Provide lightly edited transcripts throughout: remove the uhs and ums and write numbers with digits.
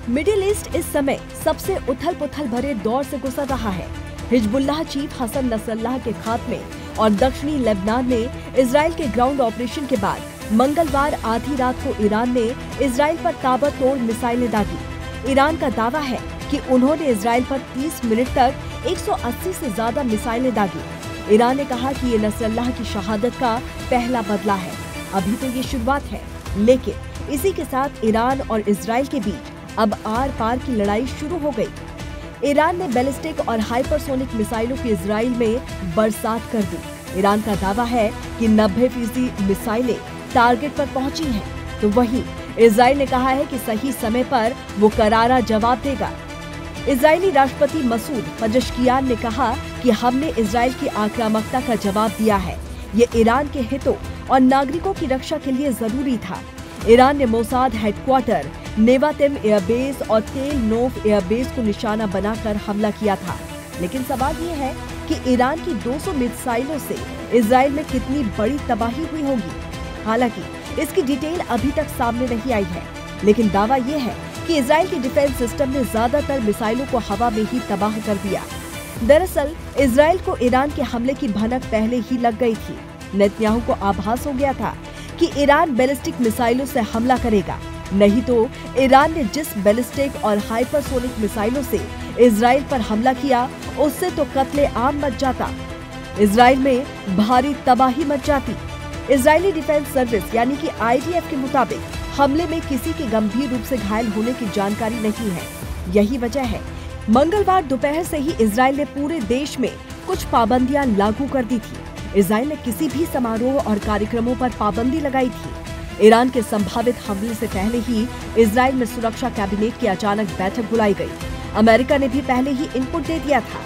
Middle east इस समय सबसे उथल पुथल भरे दौर से गुजर रहा है। हिजबुल्लाह चीफ हसन नसरल्लाह के खात्मे और दक्षिणी लेबनान में इजराइल के ग्राउंड ऑपरेशन के बाद मंगलवार आधी रात को ईरान ने इजराइल पर ताबड़तोड़ मिसाइलें दागी। ईरान का दावा है कि उन्होंने इजराइल पर 30 मिनट तक 180 से ज्यादा मिसाइलें दागी। ईरान ने कहा कि ये नसरल्लाह की शहादत का पहला बदला है। अभी तो ये शुरुआत है, लेकिन इसी के साथ ईरान और इजराइल के बीच अब आर पार की लड़ाई शुरू हो गई। ईरान ने बैलिस्टिक और हाइपरसोनिक मिसाइलों की इजराइल में बरसात कर दी। ईरान का दावा है कि 90% मिसाइलें टारगेट पर पहुंची हैं, तो वहीं इजराइल ने कहा है कि सही समय पर वो करारा जवाब देगा। इजरायली राष्ट्रपति मसूद पजश्कियान ने कहा कि हमने इजराइल की आक्रामकता का जवाब दिया है। ये ईरान के हितों और नागरिकों की रक्षा के लिए जरूरी था। ईरान ने मोसाद हेडक्वार्टर, नेवातिम एयरबेस और तेल नोव एयरबेस को निशाना बनाकर हमला किया था। लेकिन सवाल ये है कि ईरान की 200 मिसाइलों से इजराइल में कितनी बड़ी तबाही हुई होगी। हालांकि इसकी डिटेल अभी तक सामने नहीं आई है, लेकिन दावा ये है कि इजराइल के डिफेंस सिस्टम ने ज्यादातर मिसाइलों को हवा में ही तबाह कर दिया। दरअसल इजराइल को ईरान के हमले की भनक पहले ही लग गई थी। नेतन्याहू को आभास हो गया था कि ईरान बैलिस्टिक मिसाइलों से हमला करेगा, नहीं तो ईरान ने जिस बैलिस्टिक और हाइपरसोनिक मिसाइलों से इजराइल पर हमला किया, उससे तो कत्ले आम मच जाता। इजराइल में भारी तबाही मच जाती। इजरायली डिफेंस सर्विस यानी कि IDF के मुताबिक हमले में किसी के गंभीर रूप से घायल होने की जानकारी नहीं है। यही वजह है मंगलवार दोपहर से ही इजराइल ने पूरे देश में कुछ पाबंदियां लागू कर दी थी। इजराइल ने किसी भी समारोह और कार्यक्रमों पर पाबंदी लगाई थी। ईरान के संभावित हमले से पहले ही इजराइल में सुरक्षा कैबिनेट की अचानक बैठक बुलाई गई। अमेरिका ने भी पहले ही इनपुट दे दिया था।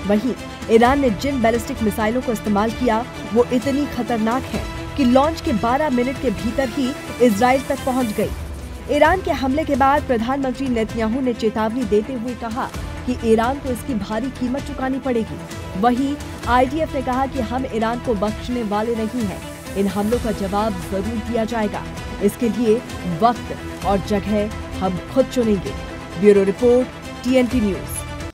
वहीं ईरान ने जिन बैलिस्टिक मिसाइलों को इस्तेमाल किया वो इतनी खतरनाक है कि लॉन्च के 12 मिनट के भीतर ही इजराइल तक पहुंच गई। ईरान के हमले के बाद प्रधानमंत्री नेतन्याहू ने चेतावनी देते हुए कहा कि ईरान को इसकी भारी कीमत चुकानी पड़ेगी। वहीं IDF ने कहा कि हम ईरान को बख्शने वाले नहीं हैं। इन हमलों का जवाब जरूर दिया जाएगा। इसके लिए वक्त और जगह हम खुद चुनेंगे। Bureau report, TNT news.